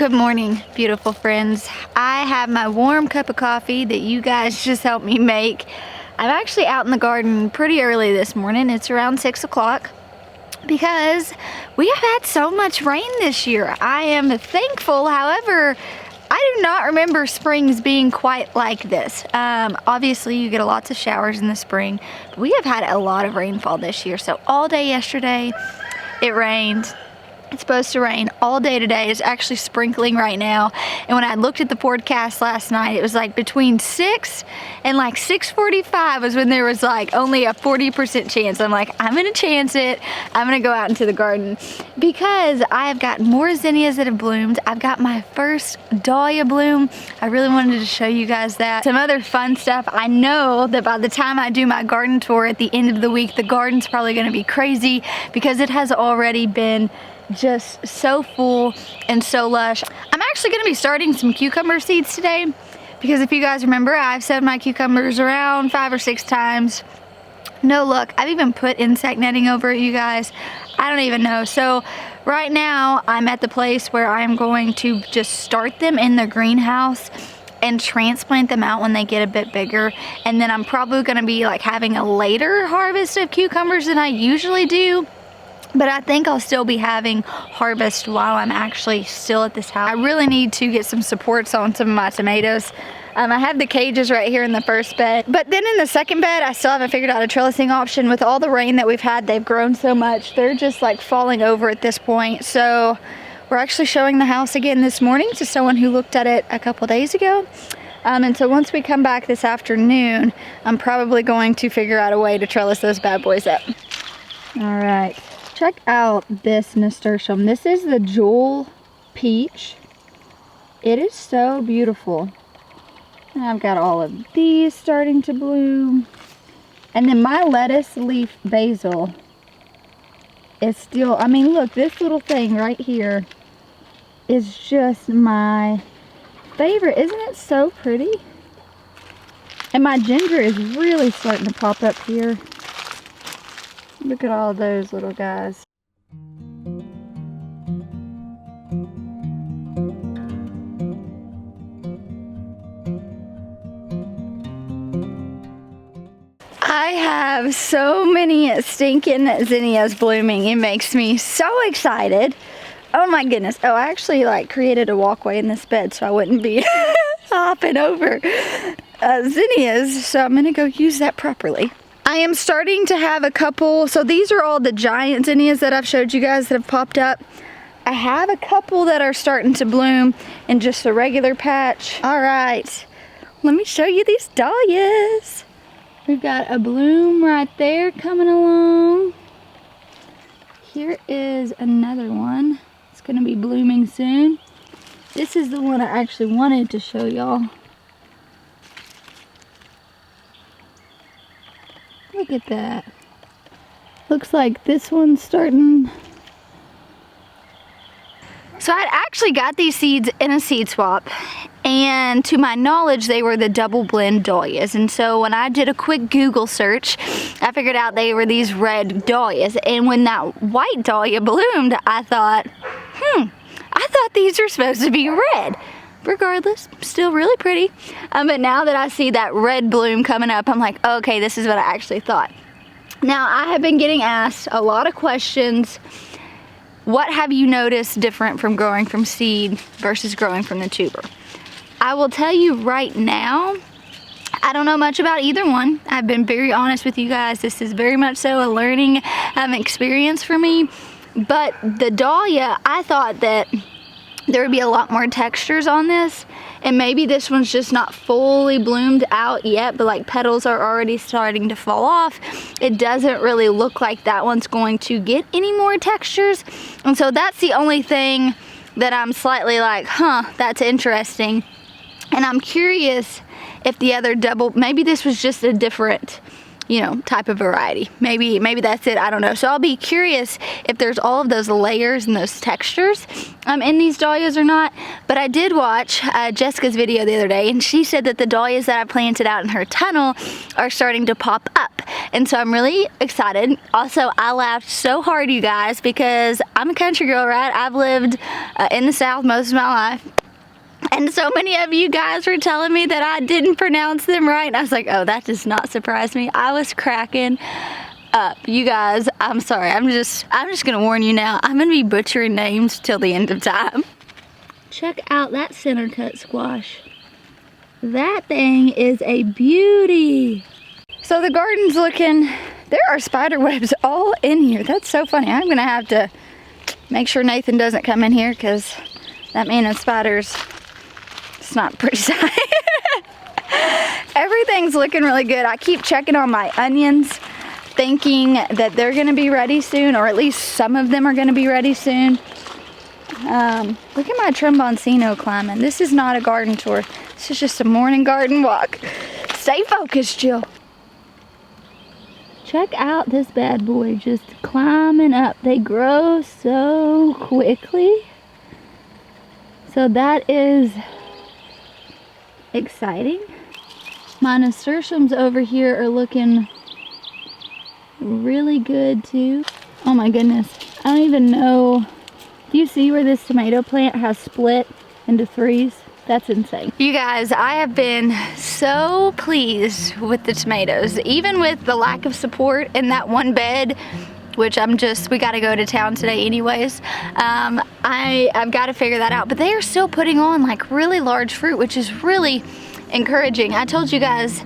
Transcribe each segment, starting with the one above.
Good morning, beautiful friends. I have my warm cup of coffee that you guys just helped me make. I'm actually out in the garden pretty early this morning. It's around 6 o'clock because we have had so much rain this year. I am thankful, however, I do not remember springs being quite like this. Obviously you get lots of showers in the spring, but we have had a lot of rainfall this year. So all day yesterday it rained. It's supposed to rain all day today. It's actually sprinkling right now. And when I looked at the forecast last night, it was like between 6 and like 6:45 was when there was like only a 40% chance. I'm like, I'm gonna chance it. I'm gonna go out into the garden because I've got more zinnias that have bloomed. I've got my first dahlia bloom. I really wanted to show you guys that. Some other fun stuff. I know that by the time I do my garden tour at the end of the week, the garden's probably gonna be crazy because it has already been just so full and so lush. I'm actually going to be starting some cucumber seeds today because if you guys remember, I've sowed my cucumbers around 5 or 6 times. No luck. I've even put insect netting over it, you guys. I don't even know. So right now I'm at the place where I'm going to just start them in the greenhouse and transplant them out when they get a bit bigger. And then I'm probably going to be like having a later harvest of cucumbers than I usually do. But I think I'll still be having harvest while I'm actually still at this house. I really need to get some supports on some of my tomatoes. I have the cages right here in the first bed. But then in the second bed, I still haven't figured out a trellising option. With all the rain that we've had, they've grown so much. They're just like falling over at this point. So we're actually showing the house again this morning to someone who looked at it a couple days ago. And so once we come back this afternoon, I'm probably going to figure out a way to trellis those bad boys up. All right. Check out this nasturtium. This is the Jewel Peach. It is so beautiful. And I've got all of these starting to bloom. And then my lettuce leaf basil is still, I mean, look, this little thing right here is just my favorite. Isn't it so pretty? And my ginger is really starting to pop up here. Look at all those little guys. I have so many stinking zinnias blooming. It makes me so excited. Oh my goodness. Oh, I actually like created a walkway in this bed so I wouldn't be hopping over zinnias. So I'm gonna go use that properly. I am starting to have a couple, so these are all the giant zinnias that I've showed you guys that have popped up. I have a couple that are starting to bloom in just a regular patch. All right, let me show you these dahlias. We've got a bloom right there coming along. Here is another one. It's gonna be blooming soon. This is the one I actually wanted to show y'all. Look at that. Looks like this one's starting. So I'd actually got these seeds in a seed swap, and to my knowledge they were the double blend dahlias. And so when I did a quick Google search, I figured out they were these red dahlias. And when that white dahlia bloomed, I thought, I thought these were supposed to be red. Regardless, still really pretty. But now that I see that red bloom coming up, I'm like, okay, this is what I actually thought. Now, I have been getting asked a lot of questions. What have you noticed different from growing from seed versus growing from the tuber? I will tell you right now, I don't know much about either one. I've been very honest with you guys. This is very much so a learning experience for me. But the dahlia, I thought that there would be a lot more textures on this, and maybe this one's just not fully bloomed out yet, but like petals are already starting to fall off. It doesn't really look like that one's going to get any more textures, and so that's the only thing that I'm slightly like, that's interesting. And I'm curious if the other double, maybe this was just a different, type of variety. Maybe that's it, I don't know. So I'll be curious if there's all of those layers and those textures in these dahlias or not. But I did watch Jessica's video the other day, and she said that the dahlias that I planted out in her tunnel are starting to pop up. And so I'm really excited. Also, I laughed so hard, you guys, because I'm a country girl, right? I've lived in the South most of my life. And so many of you guys were telling me that I didn't pronounce them right. And I was like, oh, that does not surprise me. I was cracking up. You guys, I'm sorry. I'm just gonna warn you now. I'm gonna be butchering names till the end of time. Check out that center cut squash. That thing is a beauty. So the garden's looking, there are spider webs all in here. That's so funny. I'm gonna have to make sure Nathan doesn't come in here, because that man and spiders, it's not a pretty sight. Everything's looking really good. I keep checking on my onions, thinking that they're gonna be ready soon, or at least some of them are gonna be ready soon. Look at my tromboncino climbing. This is not a garden tour. This is just a morning garden walk. Stay focused, Jill. Check out this bad boy just climbing up. They grow so quickly. So that is exciting. My nasturtiums over here are looking really good too. Oh my goodness. I don't even know. Do you see where this tomato plant has split into threes? That's insane. You guys, I have been so pleased with the tomatoes, even with the lack of support in that one bed, which we gotta go to town today anyways. I've got to figure that out, but they are still putting on like really large fruit, which is really encouraging. I told you guys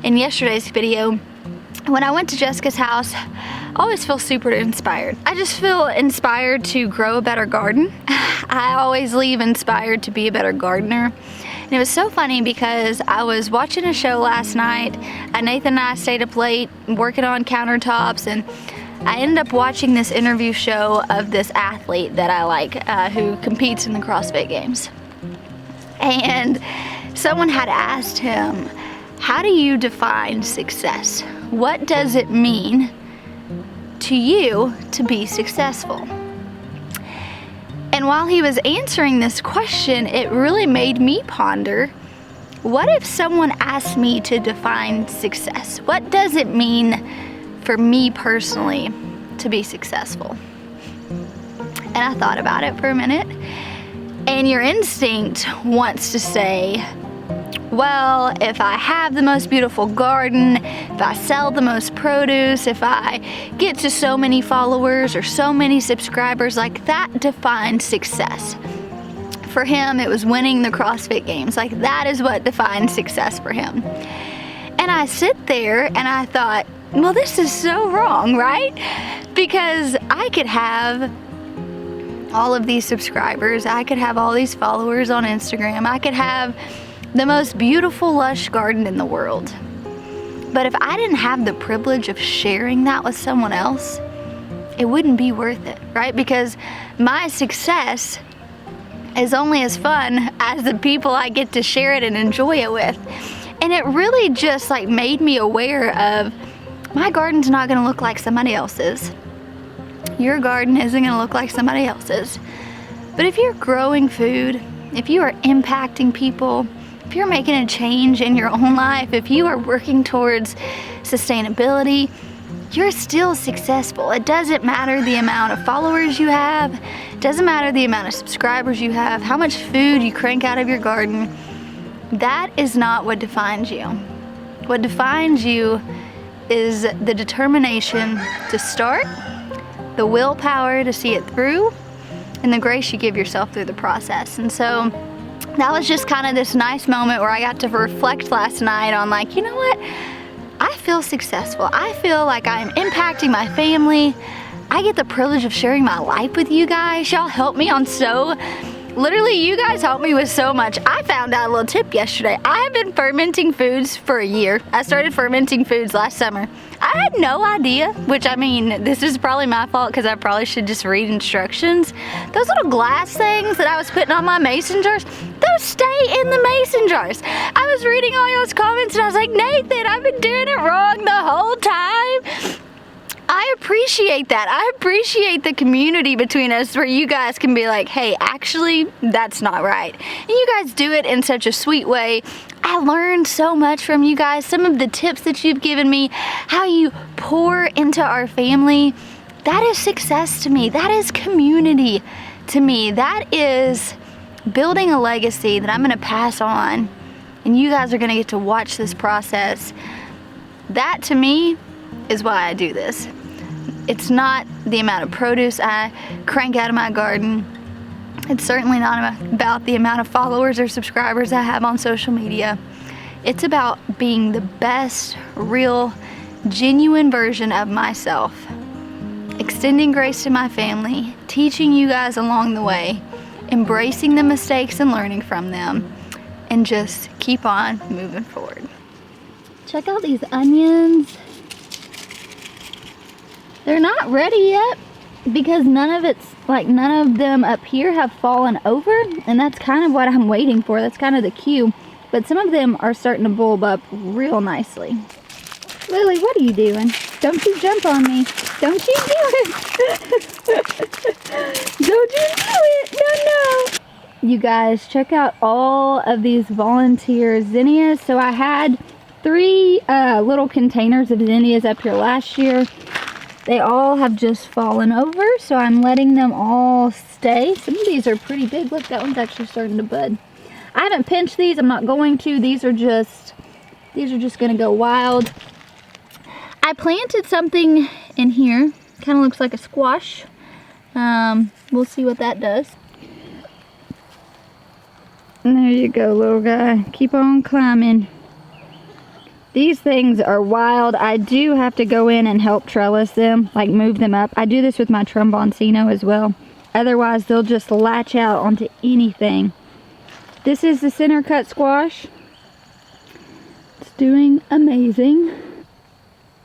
in yesterday's video, when I went to Jessica's house, I always feel super inspired. I just feel inspired to grow a better garden. I always leave inspired to be a better gardener. And it was so funny because I was watching a show last night. Nathan and I stayed up late working on countertops, and I ended up watching this interview show of this athlete that I like, who competes in the CrossFit Games. And someone had asked him, how do you define success? What does it mean to you to be successful? And while he was answering this question, it really made me ponder, what if someone asked me to define success? What does it mean for me personally to be successful? And I thought about it for a minute, and your instinct wants to say, well, if I have the most beautiful garden, if I sell the most produce, if I get to so many followers or so many subscribers, like that defines success. For him, it was winning the CrossFit Games. Like that is what defines success for him. And I sit there and I thought, well, this is so wrong, right? Because I could have all of these subscribers, I could have all these followers on Instagram, I could have the most beautiful lush garden in the world. But if I didn't have the privilege of sharing that with someone else, it wouldn't be worth it, right? Because my success is only as fun as the people I get to share it and enjoy it with. And it really just like made me aware of, my garden's not gonna look like somebody else's. Your garden isn't gonna look like somebody else's. But if you're growing food, if you are impacting people, if you're making a change in your own life, if you are working towards sustainability, you're still successful. It doesn't matter the amount of followers you have, it doesn't matter the amount of subscribers you have, how much food you crank out of your garden. That is not what defines you. What defines you is the determination to start, the willpower to see it through, and the grace you give yourself through the process. And so that was just kind of this nice moment where I got to reflect last night on, like, you know what? I feel successful. I feel like I'm impacting my family. I get the privilege of sharing my life with you guys. Y'all help me on literally, you guys helped me with so much. I found out a little tip yesterday. I have been fermenting foods for a year. I started fermenting foods last summer. I had no idea, which, I mean, this is probably my fault because I probably should just read instructions. Those little glass things that I was putting on my mason jars, those stay in the mason jars. I was reading all y'all's comments and I was like, Nathan, I've been doing it wrong the whole time. I I appreciate that. I appreciate the community between us where you guys can be like, hey, actually, that's not right. And you guys do it in such a sweet way. I learned so much from you guys. Some of the tips that you've given me, how you pour into our family. That is success to me. That is community to me. That is building a legacy that I'm gonna pass on. And you guys are gonna get to watch this process. That to me is why I do this. It's not the amount of produce I crank out of my garden. It's certainly not about the amount of followers or subscribers I have on social media. It's about being the best, real, genuine version of myself. Extending grace to my family, teaching you guys along the way, embracing the mistakes and learning from them, and just keep on moving forward. Check out these onions. They're not ready yet because none of them up here have fallen over, and that's kind of what I'm waiting for. That's kind of the cue. But some of them are starting to bulb up real nicely. Lily, what are you doing? Don't you jump on me. Don't you do it. Don't you do it. No, no. You guys, check out all of these volunteer zinnias. So I had 3 little containers of zinnias up here last year. They all have just fallen over, so I'm letting them all stay. Some of these are pretty big. Look, that one's actually starting to bud. I haven't pinched these. I'm not going to. These are just going to go wild. I planted something in here. Kind of looks like a squash. We'll see what that does. And there you go, little guy. Keep on climbing. These things are wild. I do have to go in and help trellis them, like move them up. I do this with my tromboncino as well. Otherwise, they'll just latch out onto anything. This is the center cut squash. It's doing amazing.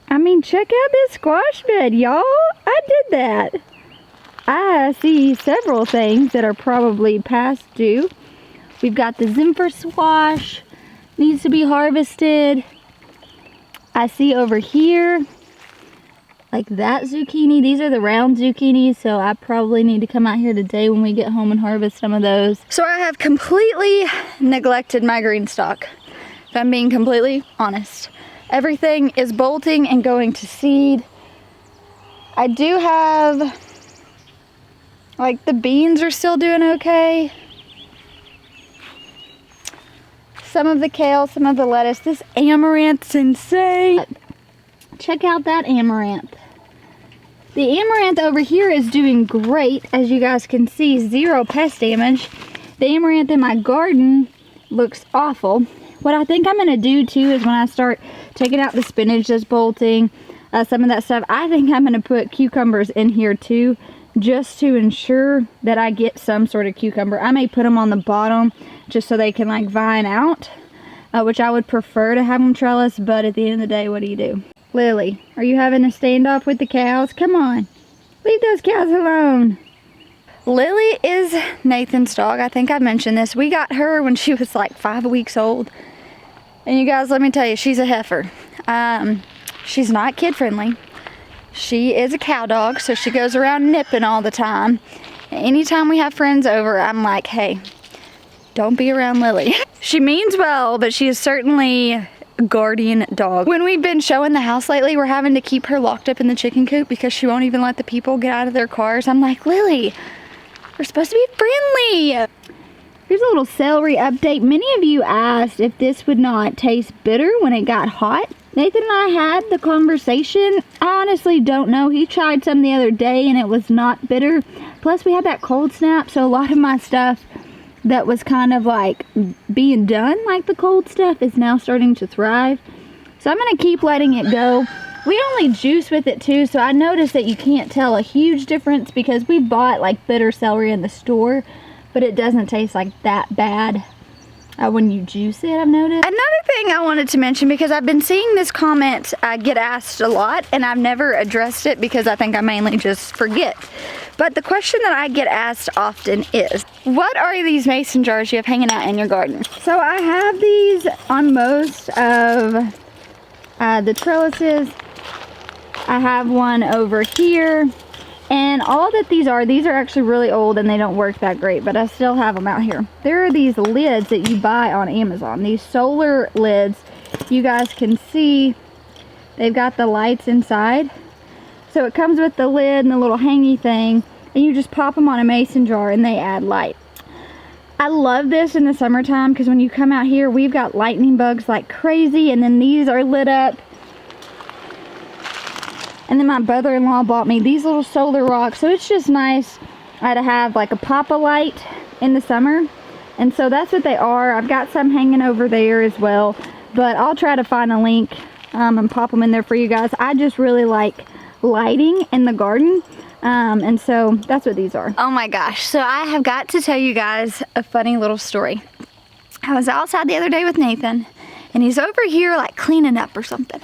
I mean, check out this squash bed, y'all. I did that. I see several things that are probably past due. We've got the Zimfer squash. Needs to be harvested. I see over here, like that zucchini. These are the round zucchinis, so I probably need to come out here today when we get home and harvest some of those. So I have completely neglected my Greenstalk, if I'm being completely honest. Everything is bolting and going to seed. I do have, like, the beans are still doing okay. Some of the kale, some of the lettuce. This amaranth's insane. Check out that amaranth. The amaranth over here is doing great. As you guys can see, 0 pest damage. The amaranth in my garden looks awful. What I think I'm gonna do too is when I start taking out the spinach that's bolting, some of that stuff, I think I'm gonna put cucumbers in here too, just to ensure that I get some sort of cucumber. I may put them on the bottom just so they can like vine out, which I would prefer to have them trellis, but at the end of the day, what do you do? Lily, are you having a standoff with the cows? Come on, leave those cows alone. Lily is Nathan's dog. I think I mentioned this. We got her when she was like 5 weeks old. And you guys, let me tell you, she's a heifer. She's not kid friendly. She is a cow dog, so she goes around nipping all the time. And anytime we have friends over, I'm like, hey, don't be around Lily. She means well, but she is certainly a guardian dog. When we've been showing the house lately, we're having to keep her locked up in the chicken coop because she won't even let the people get out of their cars. I'm like, Lily, we're supposed to be friendly. Here's a little celery update. Many of you asked if this would not taste bitter when it got hot. Nathan and I had the conversation. I honestly don't know. He tried some the other day and it was not bitter. Plus we had that cold snap, so a lot of my stuff that was kind of like being done, like the cold stuff, is now starting to thrive. So I'm gonna keep letting it go. We only juice with it too, so I noticed that you can't tell a huge difference because we bought like bitter celery in the store, but it doesn't taste like that bad when you juice it, I've noticed. Another thing I wanted to mention, because I've been seeing this comment get asked a lot, and I've never addressed it because I think I mainly just forget. But the question that I get asked often is, what are these mason jars you have hanging out in your garden? So I have these on most of the trellises. I have one over here. And all that these are actually really old and they don't work that great, but I still have them out here. There are these lids that you buy on Amazon, these solar lids. You guys can see they've got the lights inside. So it comes with the lid and the little hangy thing, and you just pop them on a mason jar and they add light. I love this in the summertime because when you come out here, we've got lightning bugs like crazy, and then these are lit up. And then my brother-in-law bought me these little solar rocks, so it's just nice to have like a pop-a light in the summer. And so that's what they are. I've got some hanging over there as well, but I'll try to find a link and pop them in there for you guys. I just really like lighting in the garden, and so that's what these are. Oh my gosh, so I have got to tell you guys a funny little story. I was outside the other day with Nathan, and he's over here like cleaning up or something.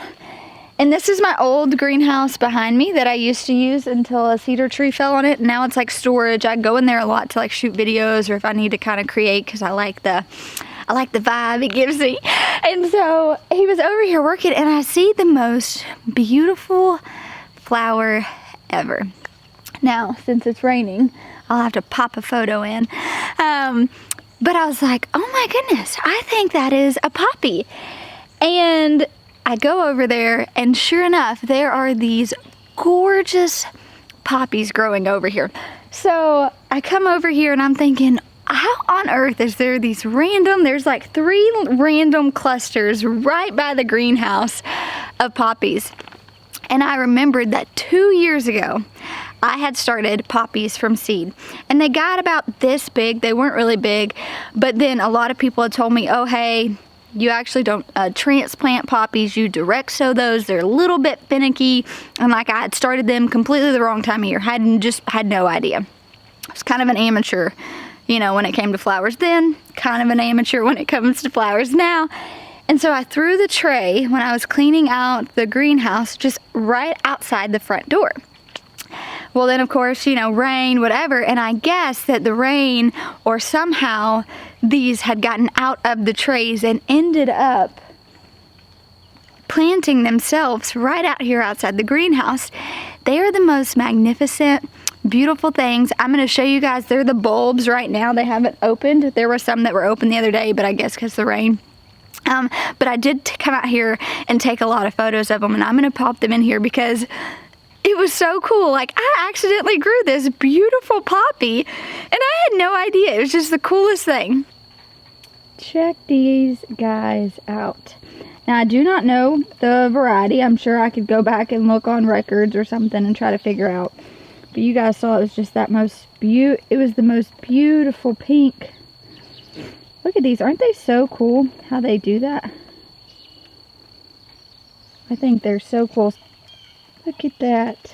And this is my old greenhouse behind me that I used to use until a cedar tree fell on it. Now it's like storage. I go in there a lot to like shoot videos or if I need to kind of create, because I like the vibe it gives me. And so he was over here working, and I see the most beautiful flower ever. Now, since it's raining, I'll have to pop a photo in. But I was like, oh my goodness, I think that is a poppy. And I go over there, and sure enough, there are these gorgeous poppies growing over here. So I come over here and I'm thinking, how on earth is there there's like 3 random clusters right by the greenhouse of poppies. And I remembered that 2 years ago, I had started poppies from seed, and they got about this big. They weren't really big, but then a lot of people had told me, oh hey, you actually don't transplant poppies, you direct sow those. They're a little bit finicky, and like I had started them completely the wrong time of year. Had no idea. I was kind of an amateur, you know, when it came to flowers then, kind of an amateur when it comes to flowers now. And so I threw the tray when I was cleaning out the greenhouse just right outside the front door. Well then, of course, you know, rain, whatever, and I guess that the rain or somehow these had gotten out of the trays and ended up planting themselves right out here outside the greenhouse. They are the most magnificent, beautiful things. I'm going to show you guys. They're the bulbs right now. They haven't opened. There were some that were open the other day, but I guess because of the rain. But I did come out here and take a lot of photos of them, and I'm going to pop them in here because it was so cool. Like, I accidentally grew this beautiful poppy, and I had no idea. It was just the coolest thing. Check these guys out. Now, I do not know the variety. I'm sure I could go back and look on records or something and try to figure out. But you guys saw it was just that it was the most beautiful pink. Look at these. Aren't they so cool how they do that? I think they're so cool. Look at that.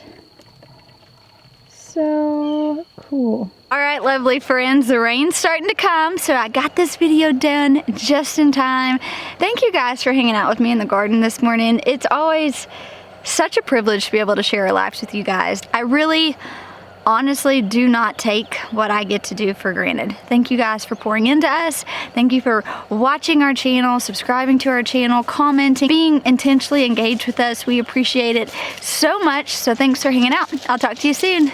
So cool. All right, lovely friends, the rain's starting to come, so I got this video done just in time. Thank you guys for hanging out with me in the garden this morning. It's always such a privilege to be able to share our lives with you guys. I really honestly do not take what I get to do for granted. Thank you guys for pouring into us. Thank you for watching our channel, subscribing to our channel, commenting, being intentionally engaged with us. We appreciate it so much. So thanks for hanging out. I'll talk to you soon.